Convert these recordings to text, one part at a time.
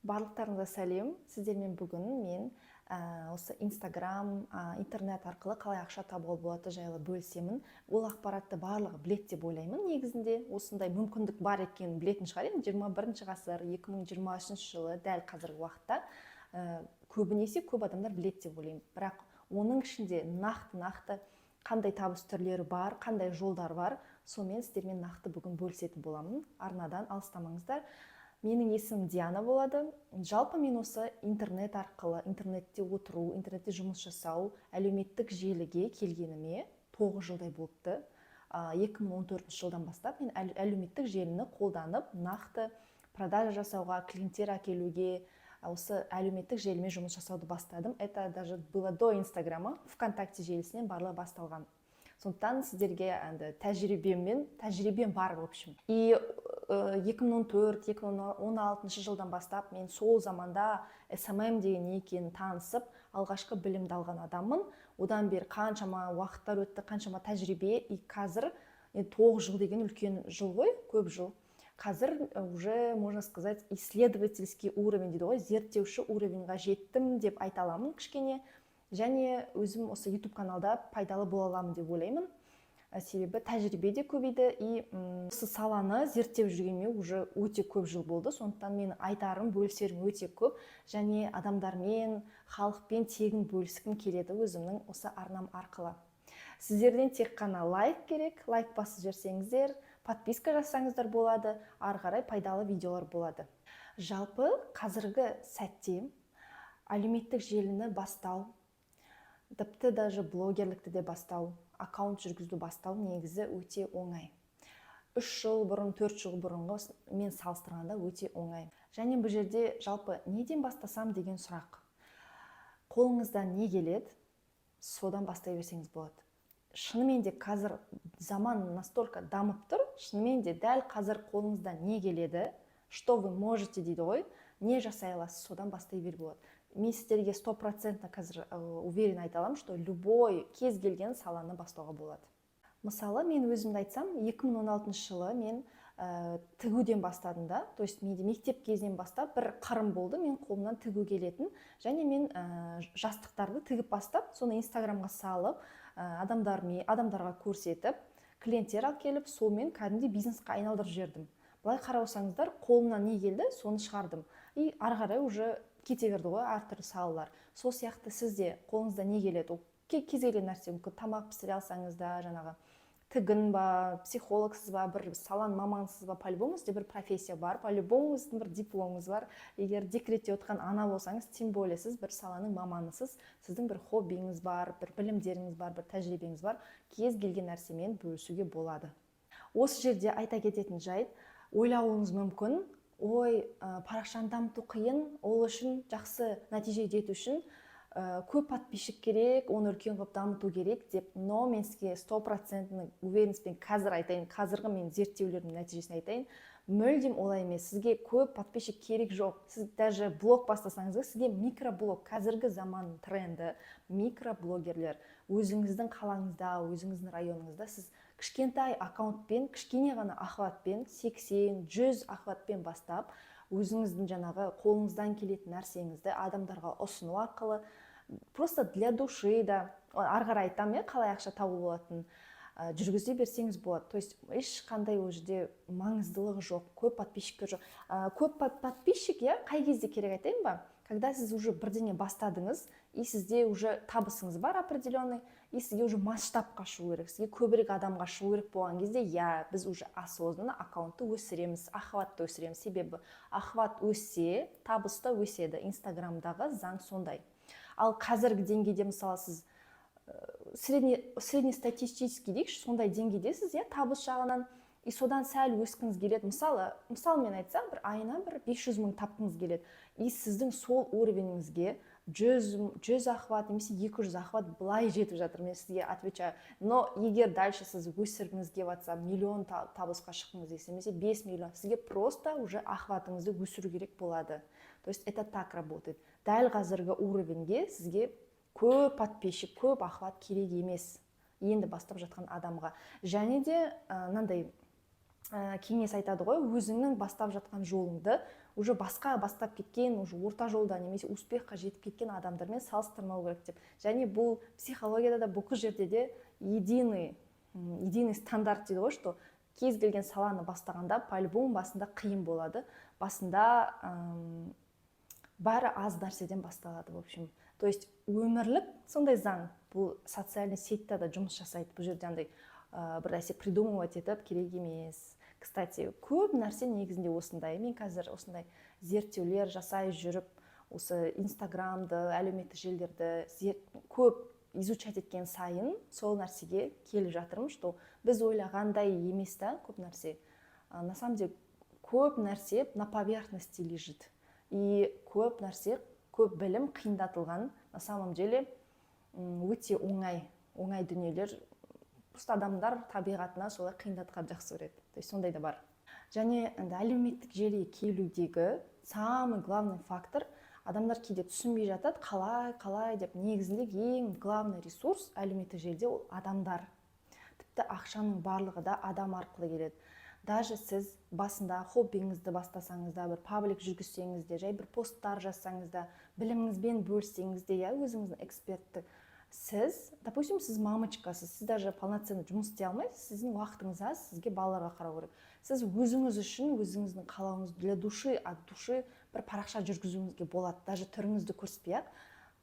Барлықтарыңызға сәлем. Сіздермен бүгін мен осы Instagram, интернет арқылы қалай ақша табуға болады жайлы бөлісемін. Ол ақпаратты барлығы біледі деп ойлаймын. Негізінде осындай мүмкіндік бар екенін білетін шығар. 21 ғасыр, 2023 жылы дәл қазіргі уақытта көбінесе көп адамдар біледі деп ойлаймын. Бірақ оның ішінде нақты қандай табыс түрлері бар, қандай жолдар бар, сонымен сіздермен нақты бүгін бөлісетін боламын. Арнадан алыстамаңыздар. Менің есімім Диана болады. Жалпы мен осы интернет арқылы, интернетте отыру, интернетте жұмыс жасау, әлеуметтік желіге келгеніме 9 жылдай болыпты. 2014 жылдан бастап мен әлеуметтік желіні қолданып, нақты продажа жасауға, клиенттер әкелуге, осы әлеуметтік желімен жұмыс жасауды бастадым. Это даже было до Инстаграма, ВКонтакте желісінен барлығы басталған. Сондықтан сіздерге тәжірибем бар, в общем. И 2014-2016 жылдан бастап мен сол заманда SMM деген не екенін танысып, алғашқы білімді алған адаммын. Одан бері қаншама уақыттар өтті, қаншама тәжірибе, и қазір 9 жыл деген үлкен жыл ғой, көп жыл. Қазір уже, можно сказать, исследовательский уровень дейді ғой, зерттеуші уровеньға жеттім деп айта аламын кішкене. Және өзім осы YouTube каналда пайдалы бола аламын деп ойлаймын. Себебі тәжірибе де көбейді, и осы саланы зерттеп жүргеніме уже өте көп жыл болды. Сондықтан мен айтарым, бөлісерім өте көп, және адамдармен, халықпен тегін бөліскім келеді өзімнің осы арнам арқылы. Сіздерден тек қана лайк керек, лайк басып жіберсеңіздер, подписка жасаңыздар болады, ары қарай пайдалы видеолар болады. Жалпы қазіргі сәтте әлеуметтік желіні бастау, тіпті даже блогерлікті де бастау, аккаунт жүргізуді бастау негізі өте оңай. 3 жыл бұрын, 4 жыл бұрынғы мен салыстырғанда өте оңай. Және бұл жерде жалпы неден бастасам деген сұрақ. Қолыңыздан не келеді, содан бастай берсеңіз болады. Шынымен де қазір заман настолько дамып тұр, шынымен де дәл қазір қолыңыздан не келеді, что вы можете дейді ғой, не жасай аласыз, содан бастай беруге болады. Мен сіздерге 100% қазір уверен айта аламын, что любой кез келген саланы бастауға болады. Мысалы, мен өзімді айтсам, 2016 жылы мен тігуден бастадым да, то есть менде мектеп кезінен бастап бір қырым болды, мен қолымнан тігу келетін, және мен жастықтарды тігіп бастап, соны Инстаграмға салып, адамдарға көрсетіп, клиенттер алып келіп, солмен кәдімгідей бизнесқа айналдырып жібердім. Былай қарасаңыздар, қолымнан не келді, соны шығардым. И ары қарай уже кете берді ғой әртүрлі салалар. Сол сияқты сізде қолыңызда не келеді? Кез келген нәрсе, мүмкін тамақ пісіре алсаңыз да, жаңағы тігін ба, психологсыз ба, бір саланың мамансыз ба, по-любому сізде бір профессия бар, по-любому сіздің бір дипломыңыз бар. Егер декретте отқан ана болсаңыз, тем более сіз бір саланың маманысыз, сіздің бір хоббиіңіз бар, бір білімдеріңіз бар, бір тәжірибеңіз бар, кез келген нәрсемен бөлісуге болады. Осы жерде айта кететін жайт, ойлауыңыз мүмкін, парақшаны дамыту қиын, ол үшін жақсы нәтиже жету үшін көп подписчик керек, оны үлкен қылып дамыту керек деп, но мен сізге 100% уверенностьпен қазір айтайын, қазіргі мен зерттеулердің нәтижесін айтайын, мүлдем олай емес. Сізге көп подписчик керек жоқ. Сіз даже блог бастасаңыз, сізге микроблог, қазіргі заман тренді, микроблогерлер, өзіңіздің қалаңызда, өзіңіздің районыңызда сіз кішкентай аккаунтпен, кішкене ғана охватпен, 80-100 охватпен бастап, өзіңіздің жаңағы қолыңыздан келетін нәрсеңізді адамдарға ұсыну арқылы, просто для души да, ары қарай айтамын, қалай ақша табу болатынын жүргізе берсеңіз болады. То есть ешқандай ол жерде маңыздылығы жоқ, көп подписчиктер жоқ. Көп подписчик, қай кезде керек айтайын ба? Когда сіз уже бірдеңе бастадыңыз, и сізде уже табысыңыз бар определенный, и сізге уже масштабқа шығу керек, сізге көбірек адамға шығу керек болған кезде, біз уже осознанно аккаунтты өсіреміз, охватты өсіреміз. Себебі охват өссе, табыс та өседі. Инстаграмдағы заң сондай. Ал қазіргі деңгейде, мысалы, сіз среднестатистический дейікші, сондай деңгейдесіз, табыс жағынан, и содан сәл өскіңіз келеді. Мысалы мен айтсам, бір айына 500 мың тапқыңыз келеді. И сіздің сол уровеніңізге 100 охват, немесе 200 охват былай жетіп жатыр. Мен сізге отвечаю. Но егер дальше сіз өсіргіңіз келіп жатса, миллион табысқа шыққыңыз десе, немесе 5 миллион, сізге просто уже охватыңызды өсіру керек болады. То есть это так работает. Дәл қазіргі уровеньге сізге көп подписчик, көп охват керек емес. Енді бастап жатқан адамға. Және де мынандай кеңес айтады ғой, өзіңнің бастап жатқан жолыңды уже басқа бастап кеткен, уже орта жолда немесе успехқа жетіп кеткен адамдармен салыстырмау керек деп. Және бұл психологияда да бүкіл жерде де единый стандарт дейді ғой, что кез келген саланы бастағанда по-любому басында қиын болады. Басында бәрі аз нәрседен басталады, в общем. То есть өмірлік сондай заң. Бұл социальный сетьте да жұмыс жасайды. Бұл жерде андай бір нәрсе придумывать етіп керек емес. Кстати, көп нәрсе негізінде осындай. Мен қазір осындай зерттеулер жасай жүріп, осы Инстаграмды, әлеуметтік желілерді көп изучать еткен сайын сол нәрсеге келіп жатырмын, что біз ойлағандай емес та көп нәрсе. На самом деле көп нәрсе на поверхности лежит. И көп нәрсе, көп білім қиындатылған. На самом деле өте оңай дүниелер. Просто адамдар табиғатына солай қиындатқан жақсы көреді. То есть сондай да бар. Және әлеуметтік желіге келудегі самый главный фактор, адамдар кейде түсінбей жатады, қалай деп. Негізінде ең главный ресурс әлеуметтік желіде ол адамдар. Тіпті ақшаның барлығы да адам арқылы келеді. Даже сіз басында хоббиіңізді бастасаңыз да, бір паблик жүргізсеңіз де, жай бір посттар жазсаңыз да, біліміңізбен бөліссеңіз де, өзіңіздің эксперттік. Сіз, допустим, сіз мамочкасыз, сіз даже полноценный жұмыс істей алмайсыз, сіздің уақытыңыз аз, сізге балаларға қарау керек. Сіз өзіңіз үшін, өзіңіздің қалауыңыз для души, от души бір парақша жүргізуіңізге болады, даже түріңізді көрсетпей-ақ.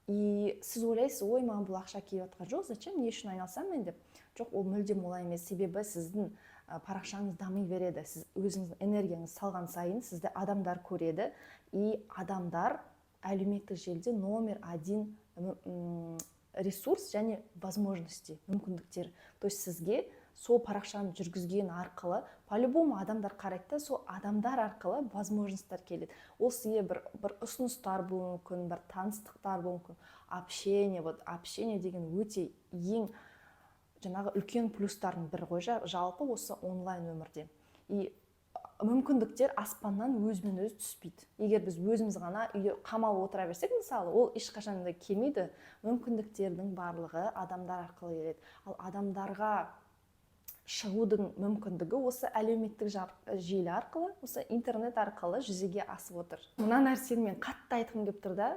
И сіз ойлайсыз, ой, маған бұл ақша келіп жатқан жоқ, зачем, не үшін айналсам мен деп. Жоқ, ол мүлдем олай емес, себебі сіздің парақшаңыз дами береді. Сіз өзіңіздің энергияңыз салған сайын сізді адамдар көреді, и адамдар әлеуметтік желіде номер один ресурс және возможности, мүмкіндіктер. То есть сізге сол парақшаны жүргізген арқылы по-любому адамдар қарайды, сол адамдар арқылы возможностьтар келеді. Ол сізге бір ұсыныстар болуы мүмкін, бір таныстықтар болуы мүмкін. Общение деген өте ең жаңағы үлкен плюстардың бірі ғой жалпы осы онлайн өмірде. И мүмкіндіктер аспаннан өзімен өзі түспейді. Егер біз өзіміз ғана үйде қамалып отыра берсек, мысалы, ол ешқашан да келмейді. Мүмкіндіктердің барлығы адамдар арқылы келеді. Ал адамдарға шығудың мүмкіндігі осы әлеуметтік желі арқылы, осы интернет арқылы жүзеге асып отыр. Мына нәрсені мен қатты айтқым келіп тұр да,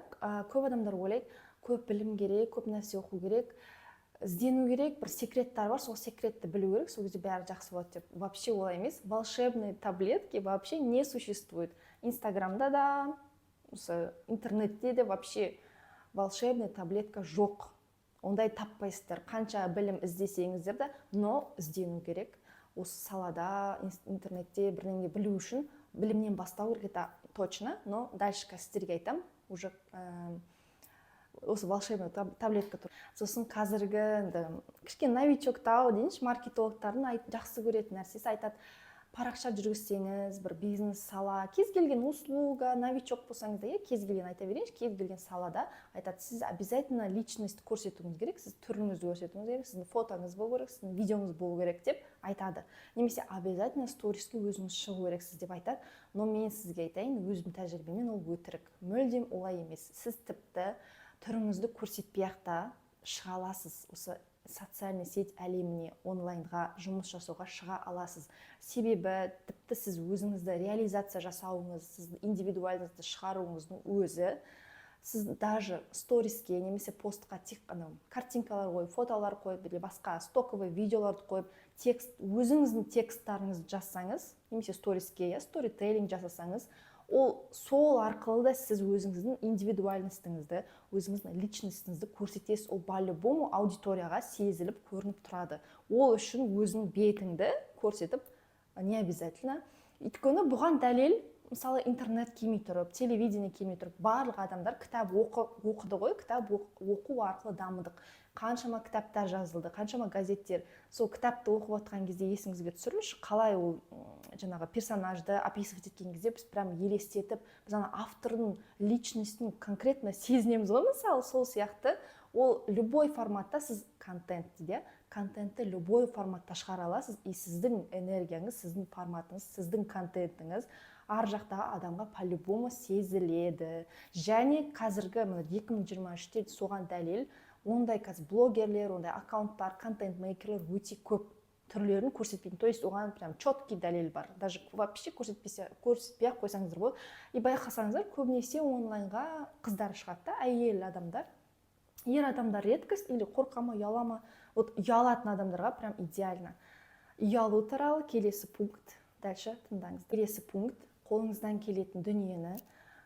көп адамдар ойлайды, көп білім керек, көп нәрсе оқу керек, іздену керек, бір секреттар бар, сол секретті білу керек, сол кезде бәрі жақсы болады деп. Вообще олай емес. Волшебные таблетки вообще не существует. Инстаграмда да, осы интернетте де вообще волшебная таблетка жоқ. Ондай таппайсыздар. Қанша білім іздесеңіздер де, но іздену керек. Осы салада, интернетте бірдеңе білу үшін білімнен бастау керек, это точно, но дальше сіздерге айтам, уже осы волшебный таблетка тұр. Сосын қазіргі кішкене новичоктау дейінші маркетологтардың жақсы көретін нәрсесі айтады, парақша жүргізсеңіз, бір бизнес сала, кез келген услуга, новичок болсаңыз да, кез келген айта берейінші, кез келген салада айтады, сіз обязательно личность көрсетуіңіз керек, сіз түріңізді көрсетуіңіз керек, сіздің фотоңыз болу керек, сіздің видеоңыз болу керек деп айтады. Немесе обязательно сториске өзіңіз шығу керексіз деп айтады. Но мен сізге айтайын, өзім тәжірибемен ол өтірік. Мүлдем олай емес. Сіз тіпті түріңізді көрсетпей-ақ та шыға аласыз. Осы социальный сеть әлеміне, онлайнға жұмыс жасауға шыға аласыз. Себебі тіпті сіз өзіңізді реализация жасауыңыз, сіздің индивидуальностьті шығаруыңыздың өзі, сіз даже сториске немесе постқа тек картинкалар қойып, фотолар қойып, басқа стоковый видеоларды қойып, өзіңіздің тексттарыңызды жазсаңыз, немесе сториске, сторителлинг жасасаңыз, ол сол арқылы да сіз өзіңіздің индивидуальностіңізді, өзіңіздің личностіңізді көрсетесіз. Ол по-любому аудиторияға сезіліп көрініп тұрады. Ол үшін өзің бетіңді көрсетіп не обязательно. Өйткені бұған дәлел, мысалы интернет келмей тұрып, телевидение келмей тұрып, барлық адамдар кітап оқыды ғой, кітап оқу арқылы дамыдық. Қаншама кітаптар жазылды, қаншама газеттер. Сол кітапты оқып отқан кезде есіңізге түсіріңізші, қалай ол жаңағы персонажды описывать еткен кезде біз прям елестетіп, біз ана автордың личностін конкретно сезінеміз ғой, мысалы, сол сияқты. Ол любой форматта сіз контентті любой форматта шығара аласыз, и сіздің энергияңыз, сіздің форматыңыз, сіздің контентіңіз ар жақтағы адамға по-любому сезіледі. Және қазіргі 2023-те соған дәлел, ондай қазір блогерлер, ондай аккаунттар, контент-мейкерлер өте көп. түрлерін көрсетпеймін. То есть оған прям четкий дәлел бар. Даже вообще көрсетпей ақ қойсаңыздар болады. И байқасаңыздар, көбінесе онлайнға қыздар шығады да, әйел адамдар. Ер адамдар редкость, или қорқама, ұялама. Вот ұялатын адамдарға прям идеально. Ұялу туралы келесі пункт. Дальше тыңдаңыз. Келесі пункт, қолыңыздан келетін дүниені,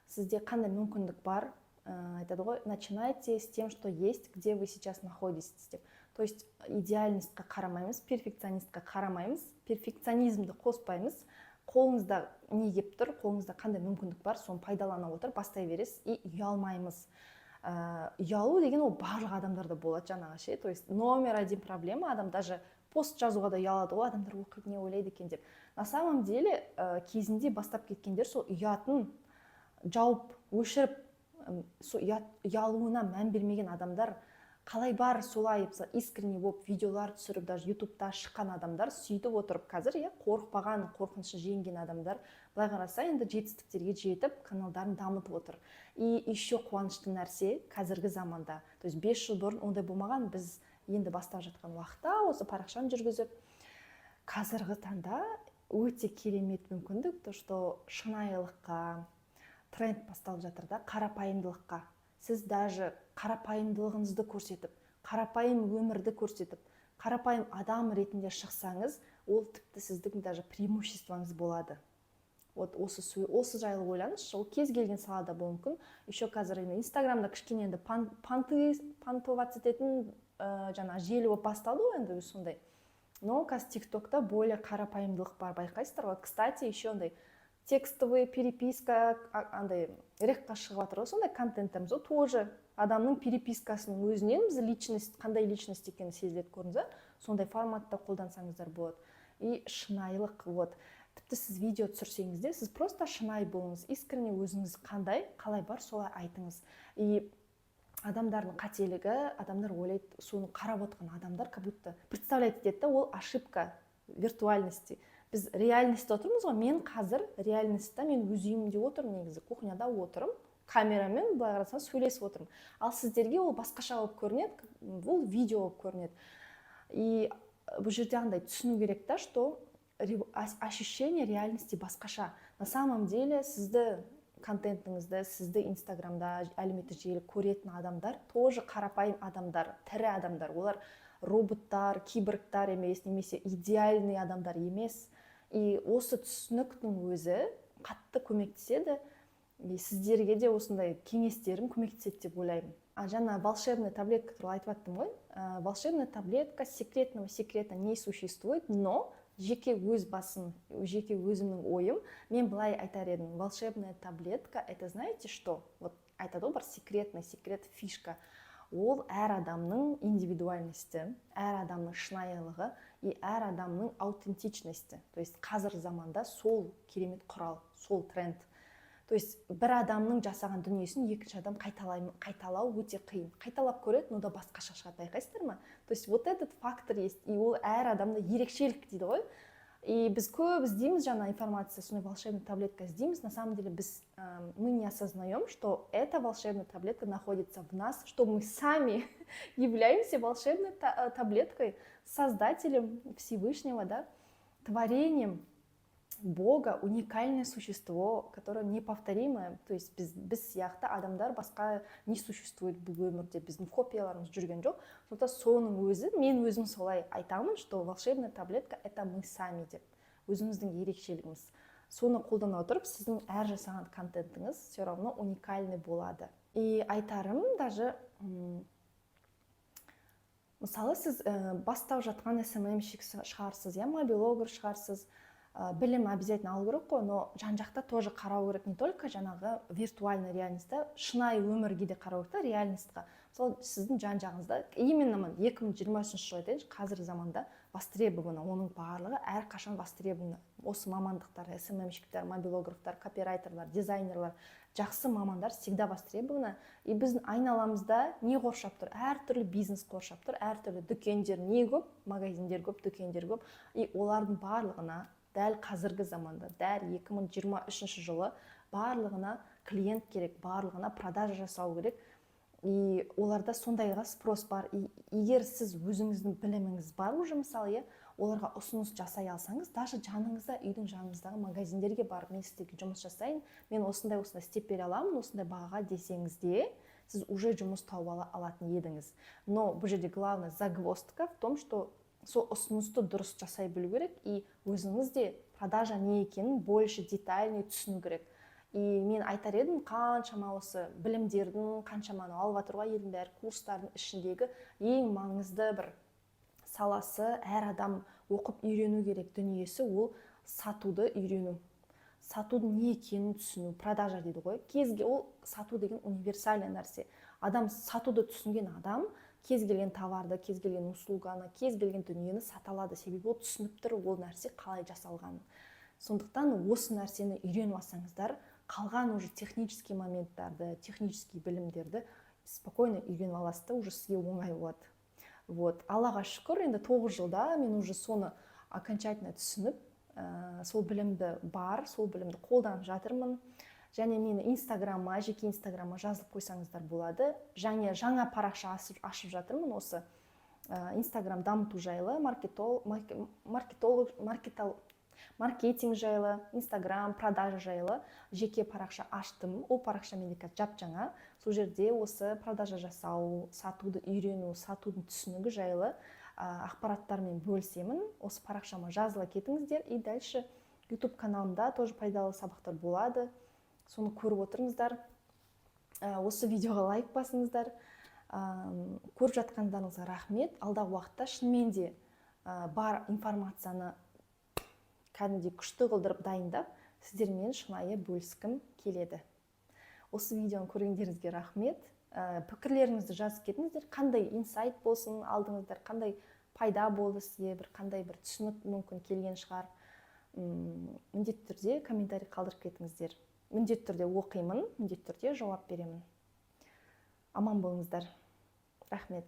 сізде қандай мүмкіндік бар, айтады ғой, начинайте с тем, что есть, где вы сейчас находитесь деп. То есть идеальностьқа қарамаймыз, перфекционистқа қарамаймыз, перфекционизмді қоспаймыз. Қолыңызда не кеп тұр, қолыңызда қандай мүмкіндік бар, соны пайдалана отырып бастай бересіз и ұялмаймыз. Ұялу деген ол барлық адамдарда болады жаңағы ше. То есть номер один проблема, адам даже пост жазуға да ұялады ғой, адамдар оқиды не ойлайды екен деп. На самом деле кезінде бастап кеткендер сол ұятын жауып, өшіріп, ұялуына мән бермеген адамдар қалай бар солай искренне болып видеолар түсіріп, даже ютубта шыққан адамдар сөйтіп отырып қазір қорықпаған, қорқынышы жеңген адамдар былай қараса енді жетістіктерге жетіп каналдарын дамытып отыр. И еще қуанышты нәрсе қазіргі заманда, то есть 5 жыл бұрын ондай болмаған, біз енді бастап жатқан уақытта осы парақшаны жүргізіп, қазіргі таңда өте керемет мүмкіндік, то что шынайылыққа тренд басталып жатыр да, қарапайымдылыққа. Сіз даже қарапайымдылығыңызды көрсетіп, қарапайым өмірді көрсетіп, қарапайым адам ретінде шықсаңыз, ол тіпті сіздің даже преимуществоңыз болады. Вот осы жайлы ойлаңызшы, ол кез келген салада болуы мүмкін. Еще қазір инстаграмда кішкене енді понтоваться ететін жаңа желі болып басталды ғой енді сондай. Но қазір тиктокта более қарапайымдылық бар, байқайсыздар ғой. Кстати, еще ондай текстовый переписка, андай рекқа шығып жатыр ғой, сондай контенттеріміз, ол тоже адамның перепискасының өзінен біз личность, қандай личность екені сезіледі, көрдіңіз, сондай форматта қолдансаңыздар болады. И шынайылық, вот. Тіпті сіз видео түсірсеңіз де, сіз просто шынайы болыңыз, искренне өзіңіз қандай, қалай бар, солай айтыңыз. И адамдардың қателігі, адамдар ойлайды, соны қарап отқан адамдар как будто представляет етеді, ол ошибка виртуальности. Біз реальностьта отырмыз ғой, мен қазір реальностьта, мен өз үйімде отырмын, негізі кухняда отырмын, камерамен былай қарасаң сөйлесіп отырмын. Ал сіздерге ол басқаша болып көрінеді, ол видео болып көрінеді. И бұл жерде андай түсіну керек та, что ощущение реальности басқаша. На самом деле сізді контентіңізді, сізді инстаграмда, әлеуметтік желі көретін адамдар тоже қарапайым адамдар, тірі адамдар. Олар роботтар, киборгтар емес, немесе идеальный адамдар емес. И осы түсініктің өзі қатты көмектеседі. И сіздерге де осындай кеңестерім көмектеседі деп ойлаймын. Жаңа волшебная таблетка туралы айтып жаттым ғой. Волшебная таблетка секретного секрета не существует, но жеке өз басым, жеке өзімнің ойым, мен былай айтар едім, волшебная таблетка, это знаете что? Вот айтады ғой бар секретный секрет, фишка. Ол әр адамның индивидуальности, әр адамның шынайылығы и әр адамның аутентичности. То есть қазір заманда сол керемет құрал, сол тренд. То есть бір адамның жасаған дүниесін екінші адам қайталау өте қиын. Қайталап көреді, но да басқаша шығады, байқайсыздар ма? То есть вот этот фактор есть, и ол әр адамда ерекшелік дейді ғой. И біз көп іздейміз жаңа информация, сондай волшебная таблетка іздейміз. На самом деле мы не осознаем, что эта волшебная таблетка находится в нас, что мы сами являемся волшебной таблеткой, создателем Всевышнего, да, творением Бога, уникальное существо, которое неповторимое. То есть біз сияқты адамдар басқа не существует бұл өмірде, біздің копияларымыз жүрген жоқ. Сондықтан соның өзі, мен өзім солай айтамын, что волшебная таблетка это мы сами деп, өзіміздің ерекшелігіміз. Соны қолдана отырып, сіздің әр жасаған контентіңіз все равно уникальный болады. И айтарым даже, мысалы сіз бастап жатқан SMM-щик шығарсыз, мобилогер шығарсыз, білім обязательно алу керек қой, но жан-жақта тоже қарау керек, не только жаңағы виртуальный реальностьта, шынайы өмірге де қарау керек та, реальностьқа. Мысалы сіздің жан-жағыңызда, именно 2023 жыл айтайыншы, қазіргі заманда востребовано, оның барлығы әрқашан востребовано. Осы мамандықтар, SMM-щиктер, мобилографтар, копирайтерлар, дизайнерлар, жақсы мамандар всегда востребовано. И біздің айналамызда не қоршап тұр? Әртүрлі бизнес қоршап тұр, әртүрлі дүкендер не көп, магазиндер көп, дүкендер көп. И олардың барлығына дәл қазіргі заманда, дәл 2023 жылы барлығына клиент керек, барлығына продажа жасау керек. И оларда сондайға спрос бар. И егер сіз өзіңіздің біліміңіз бар уже мысалы, оларға ұсыныс жасай алсаңыз, даже жаныңызда, үйдің жаныңыздағы магазиндерге барып, мен сіздерге жұмыс жасайын, мен осындай істеп бере аламын, осындай бағаға десеңіз де, сіз уже жұмыс тауып алатын едіңіз. Но бұл жерде главный загвоздка в том, что сол ұсынысты дұрыс жасай білу керек, и өзіңіз де продажа не екенін больше детальный түсіну керек. И мен айтар едім, қаншама осы білімдердің, қаншаманы алып жатырға елдің бәрі курстардың ішіндегі ең маңызды бір саласы, әр адам оқып үйрену керек дүниесі, ол сатуды үйрену. Сатудың не екенін түсіну, продажа дейді ғой. Ол сату деген универсальный нәрсе. Адам сатуды түсінген адам кез келген товарды, кез келген услуганы, кез келген дүниені сата алады. Себебі ол түсініп тұр, ол нәрсе қалай жасалғанын. Сондықтан осы нәрсені үйреніп алсаңыздар, қалған уже технический моменттарды, технический білімдерді спокойно үйреніп аласыз да, уже сізге оңай болады. Вот. Аллаға шүкір, енді 9 жылда мен уже соны окончательно түсініп, сол білімді бар, сол білімді қолданып жатырмын. Және мені инстаграмма, жеке инстаграмма жазылып қойсаңыздар болады. Және жаңа парақша ашып жатырмын осы инстаграм дамыту жайлы, маркетинг жайлы, инстаграм, продажа жайлы жеке парақша аштым. Ол парақша менде қазір жап-жаңа. Сол жерде осы продажа жасау, сатуды үйрену, сатудың түсінігі жайлы ақпараттармен бөлісемін. Осы парақшама жазыла кетіңіздер, и дальше YouTube каналымда тоже пайдалы сабақтар болады. Соны көріп отырыңыздар. Осы видеоға лайк басыңыздар. Көріп жатқандарыңызға рахмет. Алдағы уақытта шынымен де бар информацияны кәдімгідей күшті қылдырып дайындап, сіздермен шынайы бөліскім келеді. Осы видеоны көргендеріңізге рахмет. Пікірлеріңізді жазып кетіңіздер. Қандай инсайт болсын алдыңыздар, қандай пайда болды сізге, қандай бір түсінік мүмкін келген шығар. Міндетті түрде комментарий қалдырып кетіңіздер. Міндетті түрде оқимын, міндетті түрде жауап беремін. Аман болыңыздар. Рахмет.